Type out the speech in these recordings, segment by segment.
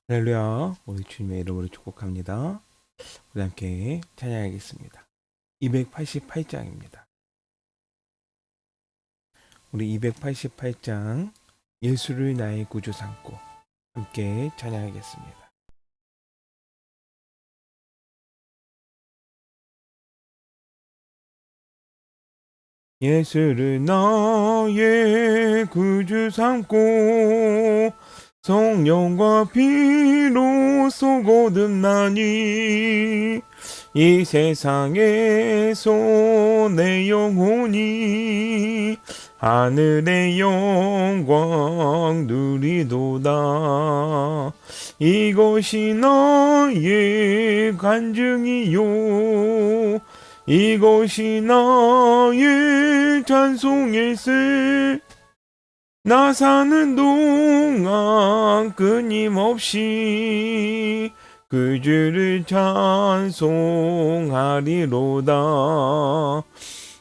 할렐루야, 우리 주님의 이름으로 축복합니다. 우리 함께 찬양하겠습니다. 288장입니다. 우리 288장 예수를 나의 구주 삼고 함께 찬양하겠습니다. 예수를 나의 구주 삼고 성령과 피로써 거듭나니 이 세상에서 내 영혼이 하늘의 영광 누리도다. 이것이 나의 간증이요 이것이 나의 찬송일세. 나 사는 동안 끊임없이 그 주를 찬송하리로다.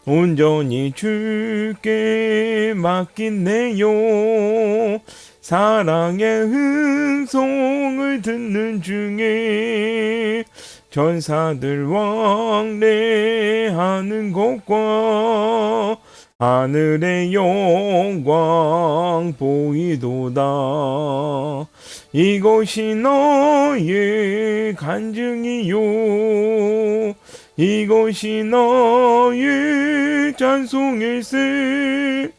온전히 주께 맡긴 내요 사랑의 흥성을 듣는 중에 전사들 왕래하는 것과 하늘의 영광 보이도다. 이것이 너의 간증이요 이것이 너의 찬송일세.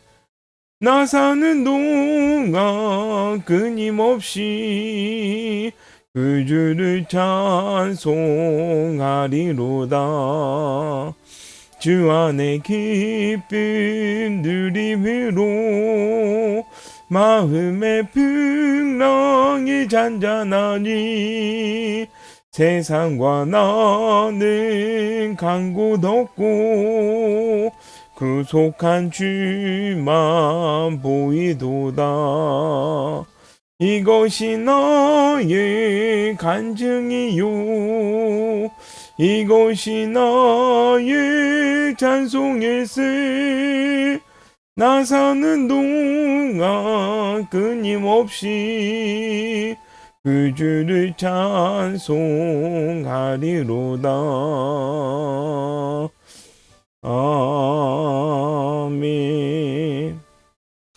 나 사는 동안 끊임없이 그 주를 찬송하리로다. 주 안에 기쁨 누림으로 마음의 풍랑이 잔잔하니 세상과 나는 간 곳 없고 구속한 주만 보이도다. 이것이 나의 간증이요 이것이 나의 찬송일세. 나 사는 동안 끊임없이 그 주를 찬송하리로다. 아멘.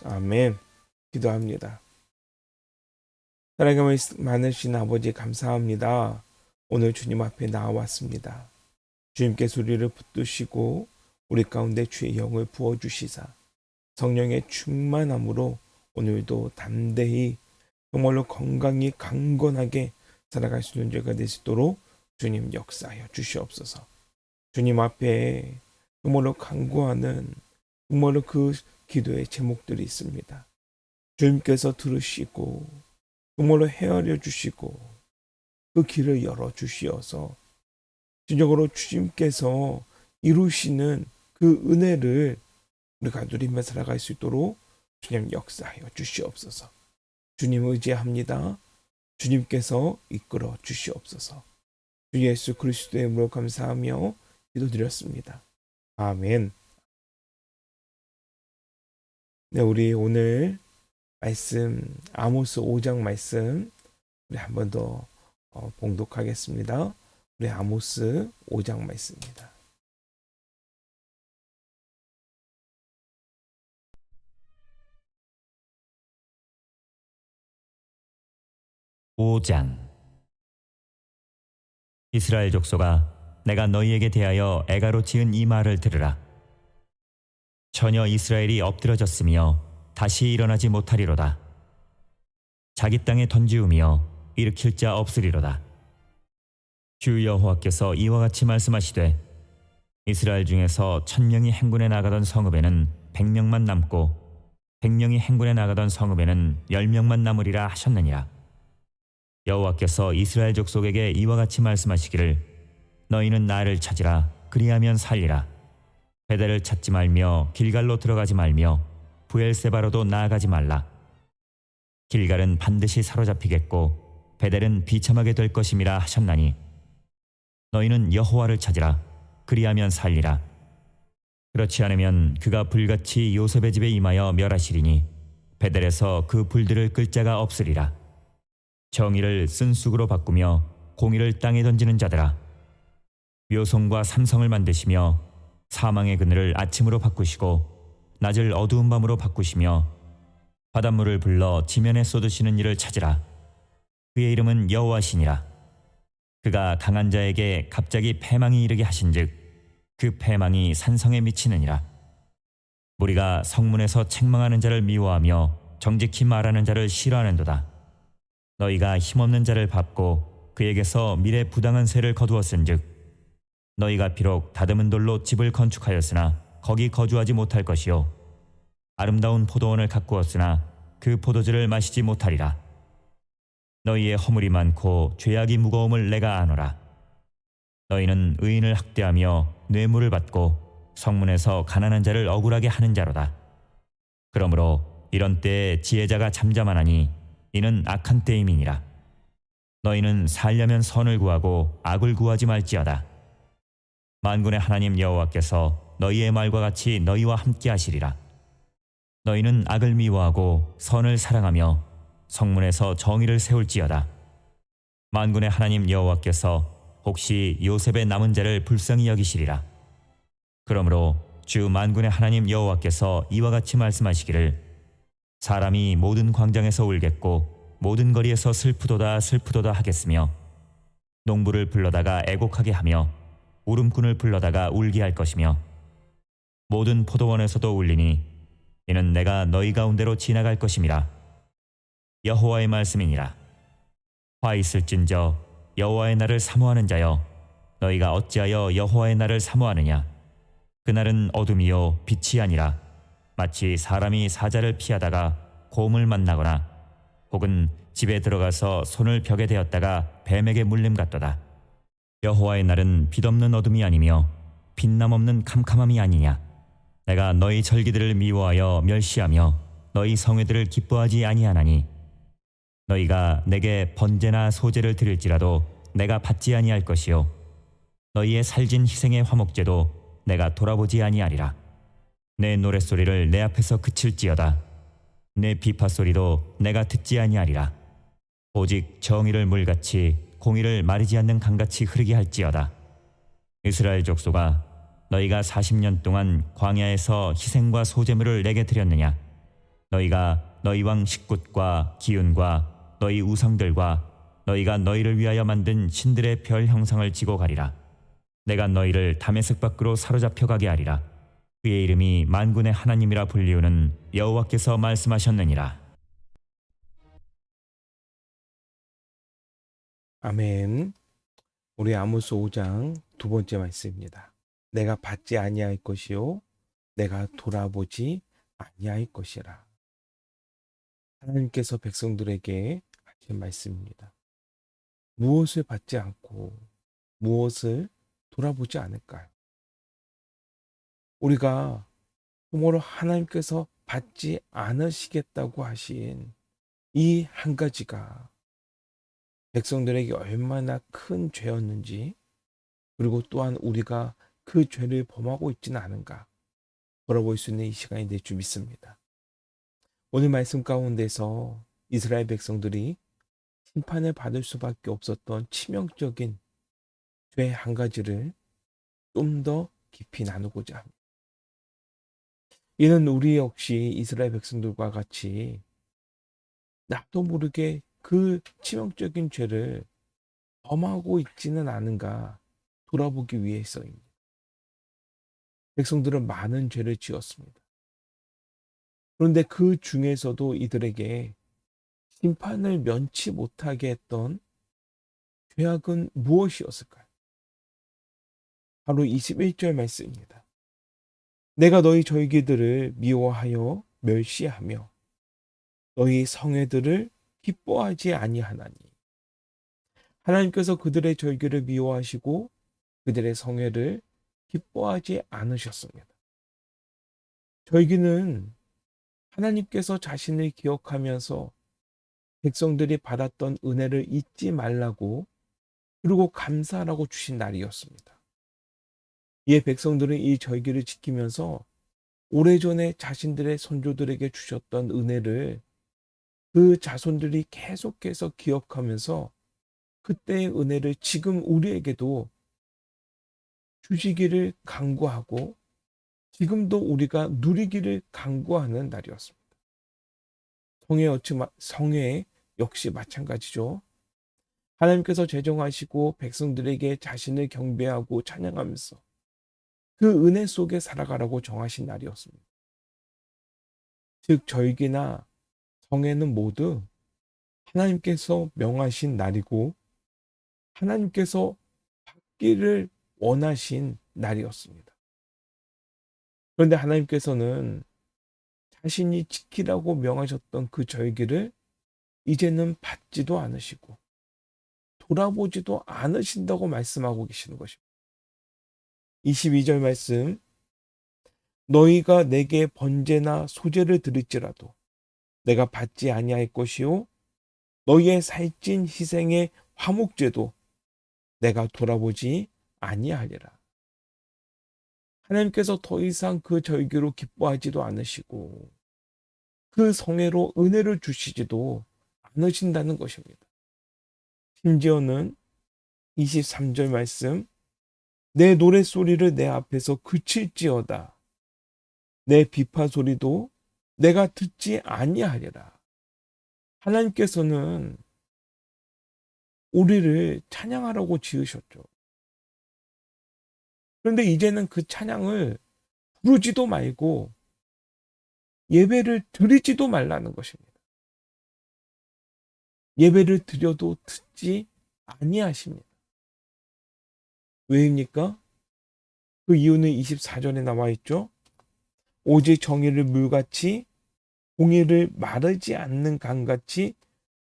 아멘. 기도합니다. 사랑이 많으신 아버지 감사합니다. 오늘 주님 앞에 나왔습니다. 주님께서 우리를 붙드시고 우리 가운데 주의 영을 부어주시사 성령의 충만함으로 오늘도 담대히 정말로 건강히 강건하게 살아갈 수 있는 죄가 될 수 있도록 주님 역사하여 주시옵소서. 주님 앞에 정말로 간구하는 정말로 그 기도의 제목들이 있습니다. 주님께서 들으시고 정말로 헤아려 주시고 그 길을 열어 주시어서 진정으로 주님께서 이루시는 그 은혜를 우리가 누리며 살아갈 수 있도록 주님 역사하여 주시옵소서. 주님 의지합니다. 주님께서 이끌어 주시옵소서. 주 예수 그리스도의 이름으로 감사하며 기도드렸습니다. 아멘. 네, 우리 오늘 말씀 아모스 5장 말씀 우리 한 번 더 봉독하겠습니다. 우리 아모스 5장 말씀입니다. 이스라엘 족속아, 내가 너희에게 대하여 애가로 지은 이 말을 들으라. 전혀 이스라엘이 엎드러졌으며 다시 일어나지 못하리로다. 자기 땅에 던지우며 일으킬 자 없으리로다. 주 여호와께서 이와 같이 말씀하시되, 이스라엘 중에서 1000명이 행군에 나가던 성읍에는 100명만 남고 100명이 행군에 나가던 성읍에는 10명만 남으리라 하셨느니라. 여호와께서 이스라엘 족속에게 이와 같이 말씀하시기를, 너희는 나를 찾으라. 그리하면 살리라. 베델을 찾지 말며 길갈로 들어가지 말며 브엘세바로도 나아가지 말라. 길갈은 반드시 사로잡히겠고 베델은 비참하게 될 것임이라 하셨나니, 너희는 여호와를 찾으라. 그리하면 살리라. 그렇지 않으면 그가 불같이 요셉의 집에 임하여 멸하시리니 베델에서 그 불들을 끌 자가 없으리라. 정의를 쓴쑥으로 바꾸며 공의를 땅에 던지는 자들아, 묘성과 삼성을 만드시며 사망의 그늘을 아침으로 바꾸시고 낮을 어두운 밤으로 바꾸시며 바닷물을 불러 지면에 쏟으시는 이를 찾으라. 그의 이름은 여호와시니라. 그가 강한 자에게 갑자기 패망이 이르게 하신즉 그 패망이 산성에 미치느니라. 무리가 성문에서 책망하는 자를 미워하며 정직히 말하는 자를 싫어하는도다. 너희가 힘없는 자를 밟고 그에게서 미래 부당한 세를 거두었은즉 너희가 비록 다듬은 돌로 집을 건축하였으나 거기 거주하지 못할 것이요 아름다운 포도원을 가꾸었으나 그 포도주를 마시지 못하리라. 너희의 허물이 많고 죄악이 무거움을 내가 아노라. 너희는 의인을 학대하며 뇌물을 받고 성문에서 가난한 자를 억울하게 하는 자로다. 그러므로 이런 때에 지혜자가 잠잠하나니 이는 악한 때임이니라. 너희는 살려면 선을 구하고 악을 구하지 말지어다. 만군의 하나님 여호와께서 너희의 말과 같이 너희와 함께 하시리라. 너희는 악을 미워하고 선을 사랑하며 성문에서 정의를 세울지어다. 만군의 하나님 여호와께서 혹시 요셉의 남은 자를 불쌍히 여기시리라. 그러므로 주 만군의 하나님 여호와께서 이와 같이 말씀하시기를 사람이 모든 광장에서 울겠고 모든 거리에서 슬프도다 슬프도다 하겠으며 농부를 불러다가 애곡하게 하며 울음꾼을 불러다가 울게 할 것이며 모든 포도원에서도 울리니 이는 내가 너희 가운데로 지나갈 것임이라. 여호와의 말씀이니라. 화 있을진저 여호와의 날을 사모하는 자여, 너희가 어찌하여 여호와의 날을 사모하느냐. 그날은 어둠이요 빛이 아니라 마치 사람이 사자를 피하다가 곰을 만나거나 혹은 집에 들어가서 손을 벽에 대었다가 뱀에게 물림 같도다. 여호와의 날은 빛없는 어둠이 아니며 빛남 없는 캄캄함이 아니냐. 내가 너희 절기들을 미워하여 멸시하며 너희 성회들을 기뻐하지 아니하나니 너희가 내게 번제나 소제를 드릴지라도 내가 받지 아니할 것이요 너희의 살진 희생의 화목제도 내가 돌아보지 아니하리라. 내 노랫소리를 내 앞에서 그칠지어다. 내 비파소리도 내가 듣지 아니하리라. 오직 정의를 물같이 공의를 마르지 않는 강같이 흐르게 할지어다. 이스라엘 족속아, 너희가 40년 동안 광야에서 희생과 소제물을 내게 드렸느냐. 너희가 너희 왕 식굿과 기운과 너희 우상들과 너희가 너희를 위하여 만든 신들의 별 형상을 지고 가리라. 내가 너희를 다메섹 밖으로 사로잡혀 가게 하리라. 그의 이름이 만군의 하나님이라 불리우는 여호와께서 말씀하셨느니라. 아멘. 우리 아모스 5장 두 번째 말씀입니다. 내가 받지 아니할 것이요 내가 돌아보지 아니할 것이라. 하나님께서 백성들에게 하신 말씀입니다. 무엇을 받지 않고 무엇을 돌아보지 않을까요? 우리가 부모로 하나님께서 받지 않으시겠다고 하신 이 한 가지가 백성들에게 얼마나 큰 죄였는지, 그리고 또한 우리가 그 죄를 범하고 있지는 않은가 돌아볼 수 있는 이 시간이 될 줄 믿습니다. 오늘 말씀 가운데서 이스라엘 백성들이 심판을 받을 수밖에 없었던 치명적인 죄 한 가지를 좀 더 깊이 나누고자 합니다. 이는 우리 역시 이스라엘 백성들과 같이 나도 모르게 그 치명적인 죄를 범하고 있지는 않은가 돌아보기 위해서입니다. 백성들은 많은 죄를 지었습니다. 그런데 그 중에서도 이들에게 심판을 면치 못하게 했던 죄악은 무엇이었을까요? 바로 21절 말씀입니다. 내가 너희 절기들을 미워하여 멸시하며 너희 성회들을 기뻐하지 아니하나니. 하나님께서 그들의 절기를 미워하시고 그들의 성회를 기뻐하지 않으셨습니다. 절기는 하나님께서 자신을 기억하면서 백성들이 받았던 은혜를 잊지 말라고, 그리고 감사하라고 주신 날이었습니다. 이에 백성들은 이 절기를 지키면서 오래전에 자신들의 선조들에게 주셨던 은혜를, 그 자손들이 계속해서 기억하면서 그때의 은혜를 지금 우리에게도 주시기를 간구하고 지금도 우리가 누리기를 간구하는 날이었습니다. 성회 역시 마찬가지죠. 하나님께서 제정하시고 백성들에게 자신을 경배하고 찬양하면서 그 은혜 속에 살아가라고 정하신 날이었습니다. 즉 절기나 성회는 모두 하나님께서 명하신 날이고 하나님께서 받기를 원하신 날이었습니다. 그런데 하나님께서는 자신이 지키라고 명하셨던 그 절기를 이제는 받지도 않으시고 돌아보지도 않으신다고 말씀하고 계시는 것입니다. 22절 말씀, 너희가 내게 번제나 소제를 드릴지라도 내가 받지 아니할 것이요 너희의 살찐 희생의 화목제도 내가 돌아보지 아니하리라. 하나님께서 더 이상 그 절기로 기뻐하지도 않으시고 그 성회로 은혜를 주시지도 않으신다는 것입니다. 심지어는 23절 말씀, 내 노랫소리를 내 앞에서 그칠지어다. 내 비파 소리도 내가 듣지 아니하리라. 하나님께서는 우리를 찬양하라고 지으셨죠. 그런데 이제는 그 찬양을 부르지도 말고 예배를 드리지도 말라는 것입니다. 예배를 드려도 듣지 아니하십니다. 왜입니까? 그 이유는 24절에 나와 있죠. 오직 정의를 물같이 공의를 마르지 않는 강같이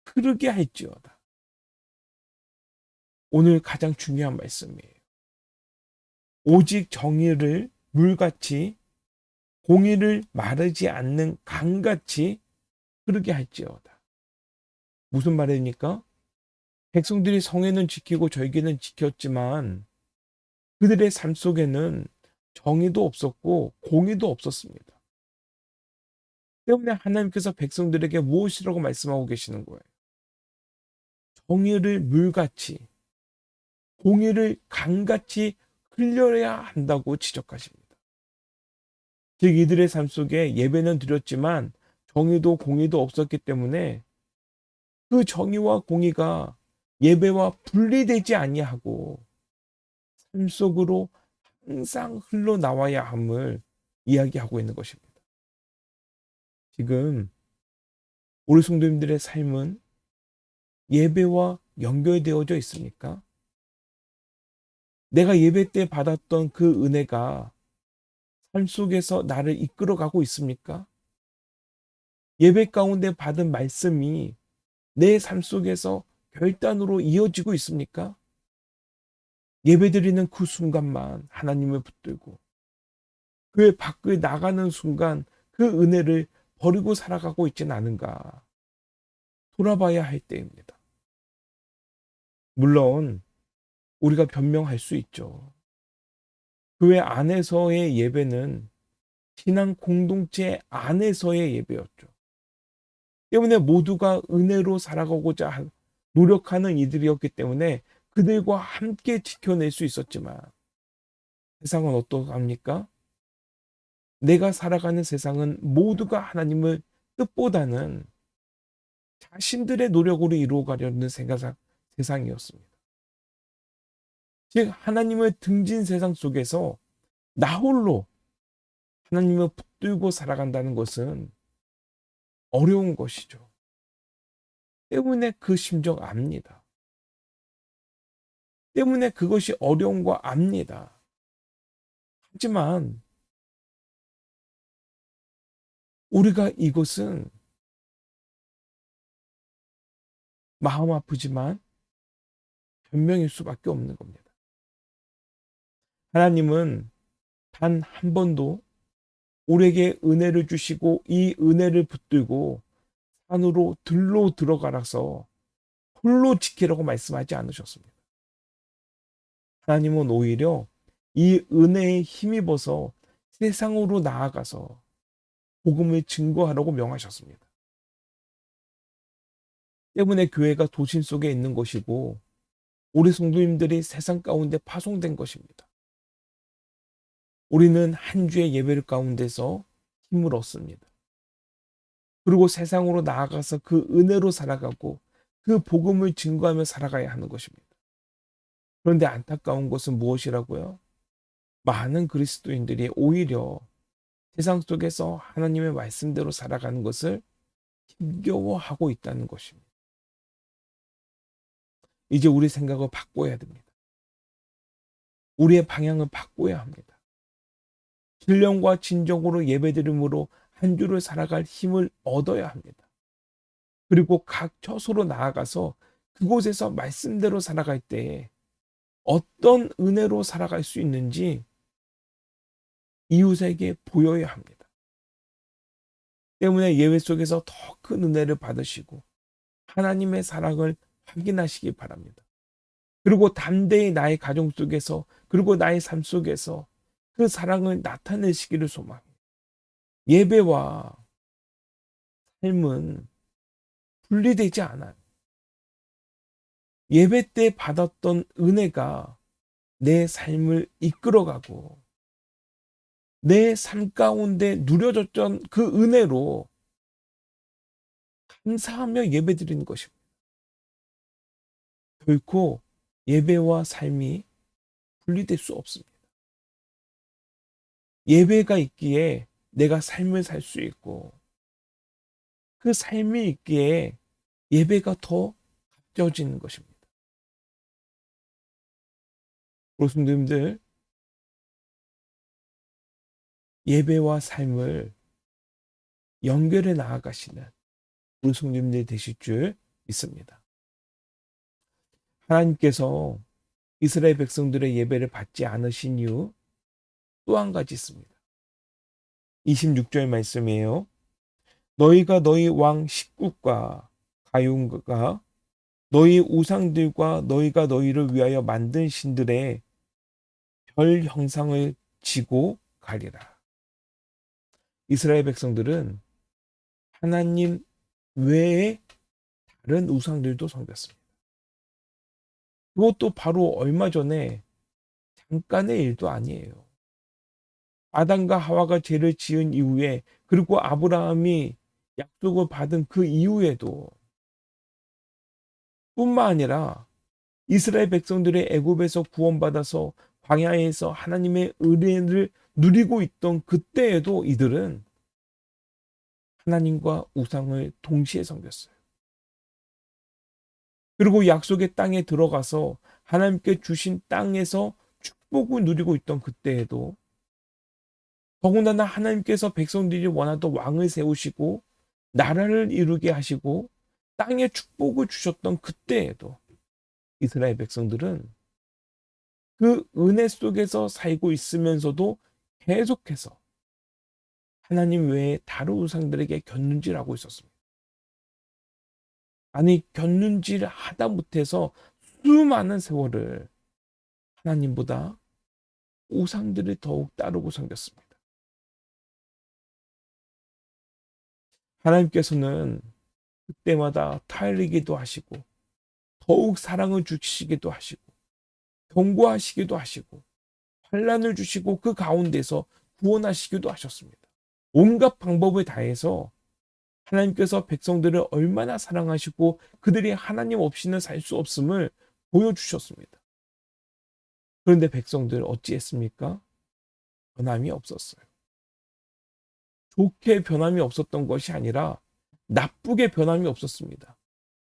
흐르게 할지어다. 오늘 가장 중요한 말씀이에요. 오직 정의를 물같이 공의를 마르지 않는 강같이 흐르게 할지어다. 무슨 말입니까? 백성들이 성회는 지키고 절기는 지켰지만 그들의 삶 속에는 정의도 없었고 공의도 없었습니다. 때문에 하나님께서 백성들에게 무엇이라고 말씀하고 계시는 거예요? 정의를 물같이 공의를 강같이 흘려야 한다고 지적하십니다. 즉 이들의 삶 속에 예배는 드렸지만 정의도 공의도 없었기 때문에 그 정의와 공의가 예배와 분리되지 아니하고 삶 속으로 항상 흘러나와야 함을 이야기하고 있는 것입니다. 지금 우리 성도님들의 삶은 예배와 연결되어져 있습니까? 내가 예배 때 받았던 그 은혜가 삶 속에서 나를 이끌어가고 있습니까? 예배 가운데 받은 말씀이 내 삶 속에서 결단으로 이어지고 있습니까? 예배드리는 그 순간만 하나님을 붙들고 그 밖을 나가는 순간 그 은혜를 버리고 살아가고 있지는 않은가 돌아봐야 할 때입니다. 물론 우리가 변명할 수 있죠. 교회 안에서의 예배는 신앙 공동체 안에서의 예배였죠. 때문에 모두가 은혜로 살아가고자 노력하는 이들이었기 때문에 그들과 함께 지켜낼 수 있었지만 세상은 어떠합니까? 내가 살아가는 세상은 모두가 하나님을 뜻보다는 자신들의 노력으로 이루어가려는 세상이었습니다. 즉 하나님을 등진 세상 속에서 나 홀로 하나님을 붙들고 살아간다는 것은 어려운 것이죠. 때문에 그 심정 압니다. 때문에 그것이 어려운 거 압니다. 하지만 우리가 이것은 마음 아프지만 변명일 수밖에 없는 겁니다. 하나님은 단 한 번도 우리에게 은혜를 주시고 이 은혜를 붙들고 산으로 들로 들어가라서 홀로 지키라고 말씀하지 않으셨습니다. 하나님은 오히려 이 은혜에 힘입어서 세상으로 나아가서 복음을 증거하라고 명하셨습니다. 때문에 교회가 도심 속에 있는 것이고 우리 성도님들이 세상 가운데 파송된 것입니다. 우리는 한 주의 예배 가운데서 힘을 얻습니다. 그리고 세상으로 나아가서 그 은혜로 살아가고 그 복음을 증거하며 살아가야 하는 것입니다. 그런데 안타까운 것은 무엇이라고요? 많은 그리스도인들이 오히려 세상 속에서 하나님의 말씀대로 살아가는 것을 힘겨워하고 있다는 것입니다. 이제 우리 생각을 바꿔야 됩니다. 우리의 방향을 바꿔야 합니다. 신령과 진정으로 예배드림으로 한 주를 살아갈 힘을 얻어야 합니다. 그리고 각 처소로 나아가서 그곳에서 말씀대로 살아갈 때에 어떤 은혜로 살아갈 수 있는지 이웃에게 보여야 합니다. 때문에 예배 속에서 더 큰 은혜를 받으시고 하나님의 사랑을 확인하시기 바랍니다. 그리고 담대히 나의 가정 속에서 그리고 나의 삶 속에서 그 사랑을 나타내시기를 소망합니다. 예배와 삶은 분리되지 않아요. 예배 때 받았던 은혜가 내 삶을 이끌어가고 내 삶 가운데 누려졌던 그 은혜로 감사하며 예배드리는 것입니다. 결코 예배와 삶이 분리될 수 없습니다. 예배가 있기에 내가 삶을 살 수 있고 그 삶이 있기에 예배가 더 값져지는 것입니다. 교수님들, 예배와 삶을 연결해 나아가시는 우리 성도님들 되실 줄 믿습니다. 하나님께서 이스라엘 백성들의 예배를 받지 않으신 이유 또 한 가지 있습니다. 26절 말씀이에요. 너희가 너희 왕 식국과 가용과 너희 우상들과 너희가 너희를 위하여 만든 신들의 별 형상을 지고 가리라. 이스라엘 백성들은 하나님 외에 다른 우상들도 섬겼습니다. 그것도 바로 얼마 전에 잠깐의 일도 아니에요. 아담과 하와가 죄를 지은 이후에 그리고 아브라함이 약속을 받은 그 이후에도 뿐만 아니라 이스라엘 백성들의 애굽에서 구원받아서 광야에서 하나님의 은혜를 누리고 있던 그때에도 이들은 하나님과 우상을 동시에 섬겼어요. 그리고 약속의 땅에 들어가서 하나님께 주신 땅에서 축복을 누리고 있던 그때에도 더군다나 하나님께서 백성들이 원하던 왕을 세우시고 나라를 이루게 하시고 땅에 축복을 주셨던 그때에도 이스라엘 백성들은 그 은혜 속에서 살고 있으면서도 계속해서 하나님 외에 다른 우상들에게 곁눈질하고 있었습니다. 아니 곁눈질 하다 못해서 수많은 세월을 하나님보다 우상들을 더욱 따르고 섬겼습니다. 하나님께서는 그때마다 타일리기도 하시고 더욱 사랑을 주시기도 하시고 경고하시기도 하시고 환난을 주시고 그 가운데서 구원하시기도 하셨습니다. 온갖 방법을 다해서 하나님께서 백성들을 얼마나 사랑하시고 그들이 하나님 없이는 살 수 없음을 보여주셨습니다. 그런데 백성들 어찌했습니까? 변함이 없었어요. 좋게 변함이 없었던 것이 아니라 나쁘게 변함이 없었습니다.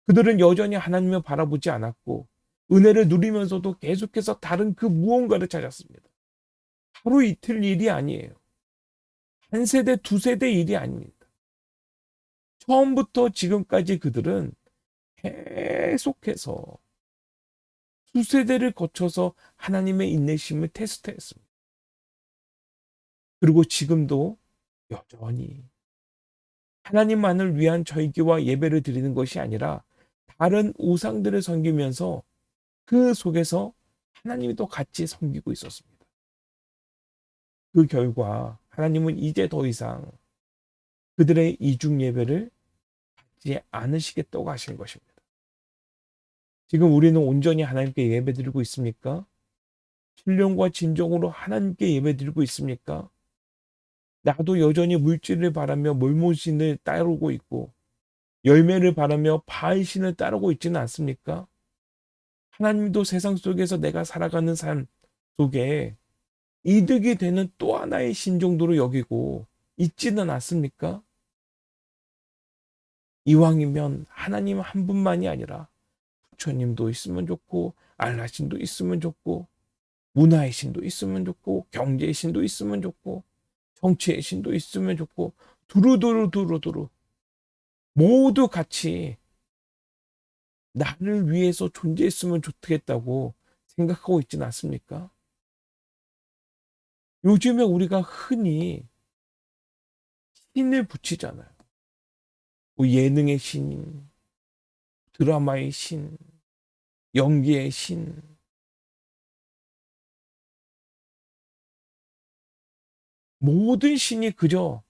그들은 여전히 하나님을 바라보지 않았고 은혜를 누리면서도 계속해서 다른 그 무언가를 찾았습니다. 하루 이틀 일이 아니에요. 한 세대, 두 세대 일이 아닙니다. 처음부터 지금까지 그들은 계속해서 수세대를 거쳐서 하나님의 인내심을 테스트했습니다. 그리고 지금도 여전히 하나님만을 위한 절기와 예배를 드리는 것이 아니라 다른 우상들을 섬기면서 그 속에서 하나님도 같이 섬기고 있었습니다. 그 결과 하나님은 이제 더 이상 그들의 이중 예배를 받지 않으시겠다고 하신 것입니다. 지금 우리는 온전히 하나님께 예배드리고 있습니까? 신령과 진정으로 하나님께 예배드리고 있습니까? 나도 여전히 물질을 바라며 몰모신을 따르고 있고 열매를 바라며 바알신을 따르고 있지는 않습니까? 하나님도 세상 속에서 내가 살아가는 삶 속에 이득이 되는 또 하나의 신 정도로 여기고 있지는 않습니까? 이왕이면 하나님 한 분만이 아니라 부처님도 있으면 좋고 알라신도 있으면 좋고 문화의 신도 있으면 좋고 경제의 신도 있으면 좋고 정치의 신도 있으면 좋고 두루두루 모두 같이 나를 위해서 존재했으면 좋겠다고 생각하고 있지는 않습니까? 요즘에 우리가 흔히 신을 붙이잖아요. 뭐 예능의 신, 드라마의 신, 연기의 신, 모든 신이 그저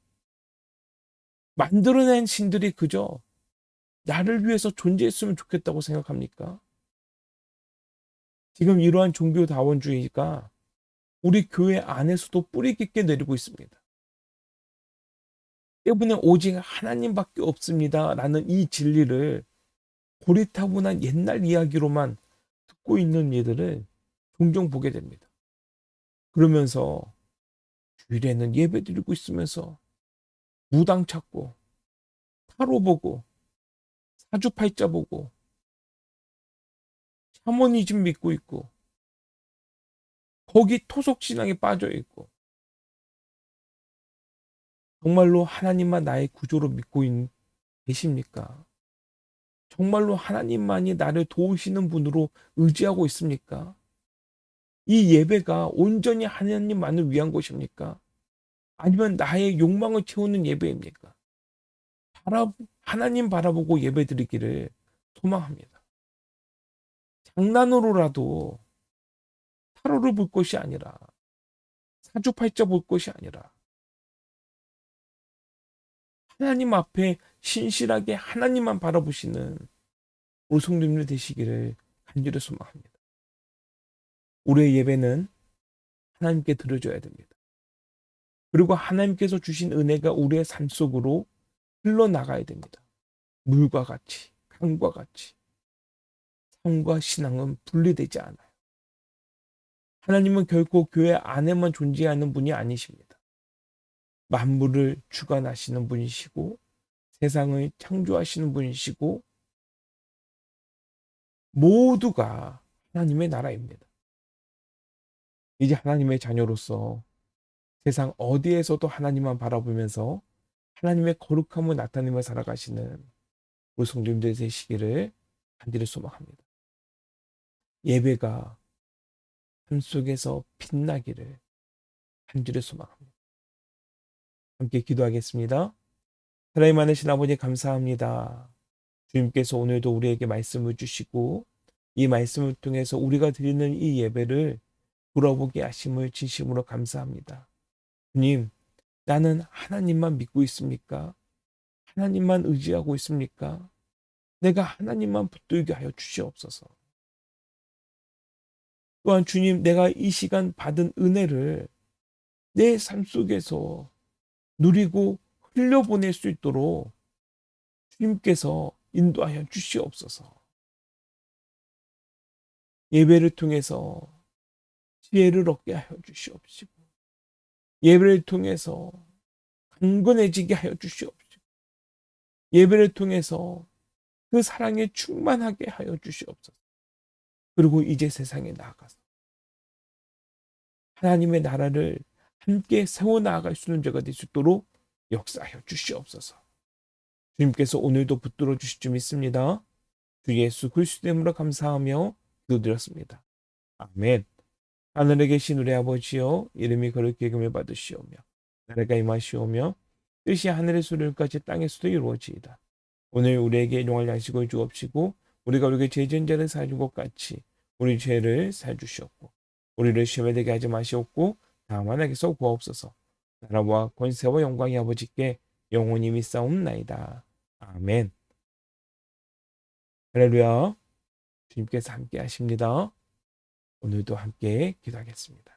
만들어낸 신들이 그저 나를 위해서 존재했으면 좋겠다고 생각합니까? 지금 이러한 종교다원주의가 우리 교회 안에서도 뿌리 깊게 내리고 있습니다. 때문에 오직 하나님밖에 없습니다. 라는 이 진리를 고리타분한 옛날 이야기로만 듣고 있는 이들을 종종 보게 됩니다. 그러면서 주일에는 예배 드리고 있으면서 무당 찾고 타로 보고 사주팔자 보고 샤머니즘 믿고 있고 거기 토속신앙에 빠져 있고 정말로 하나님만 나의 구조로 믿고 계십니까? 정말로 하나님만이 나를 도우시는 분으로 의지하고 있습니까? 이 예배가 온전히 하나님만을 위한 것입니까? 아니면 나의 욕망을 채우는 예배입니까? 하나님 바라보고 예배 드리기를 소망합니다. 장난으로라도 타로를 볼 것이 아니라 사주팔자 볼 것이 아니라 하나님 앞에 신실하게 하나님만 바라보시는 우리 성도님들 되시기를 간절히 소망합니다. 우리의 예배는 하나님께 드려줘야 됩니다. 그리고 하나님께서 주신 은혜가 우리의 삶 속으로 흘러나가야 됩니다. 물과 같이, 강과 같이. 삶과 신앙은 분리되지 않아요. 하나님은 결코 교회 안에만 존재하는 분이 아니십니다. 만물을 주관하시는 분이시고 세상을 창조하시는 분이시고 모두가 하나님의 나라입니다. 이제 하나님의 자녀로서 세상 어디에서도 하나님만 바라보면서 하나님의 거룩함을 나타내며 살아가시는 우리 성도님들 되시기를 간절히 소망합니다. 예배가 삶 속에서 빛나기를 간절히 소망합니다. 함께 기도하겠습니다. 하나님 많으신 아버지 감사합니다. 주님께서 오늘도 우리에게 말씀을 주시고 이 말씀을 통해서 우리가 드리는 이 예배를 돌아보게 하심을 진심으로 감사합니다. 주님, 나는 하나님만 믿고 있습니까? 하나님만 의지하고 있습니까? 내가 하나님만 붙들게 하여 주시옵소서. 또한 주님, 내가 이 시간 받은 은혜를 내 삶 속에서 누리고 흘려보낼 수 있도록 주님께서 인도하여 주시옵소서. 예배를 통해서 지혜를 얻게 하여 주시옵시고 예배를 통해서 강건해지게 하여 주시옵시고 예배를 통해서 그 사랑에 충만하게 하여 주시옵소서. 그리고 이제 세상에 나아가서 하나님의 나라를 함께 세워나갈 수 있는 자가 될 수 있도록 역사하여 주시옵소서. 주님께서 오늘도 붙들어 주실 줄 믿습니다. 주 예수 그리스도 이름으로 감사하며 기도드렸습니다. 아멘. 하늘에 계신 우리 아버지여, 이름이 거룩히 여김을 받으시오며 나라가 임하시오며 뜻이 하늘의 수를까지 땅에서도 이루어지이다. 오늘 우리에게 일용할 양식을 주옵시고 우리가 우리에게 죄진 자를 사해준 것 같이 우리 죄를 사해 주시옵고 우리를 시험에 들게 하지 마시옵고 다만 악에서 구하옵소서. 나라와 권세와 영광이 아버지께 영원히 믿사옵나이다. 아멘. 할렐루야. 주님께서 함께 하십니다. 오늘도 함께 기도하겠습니다.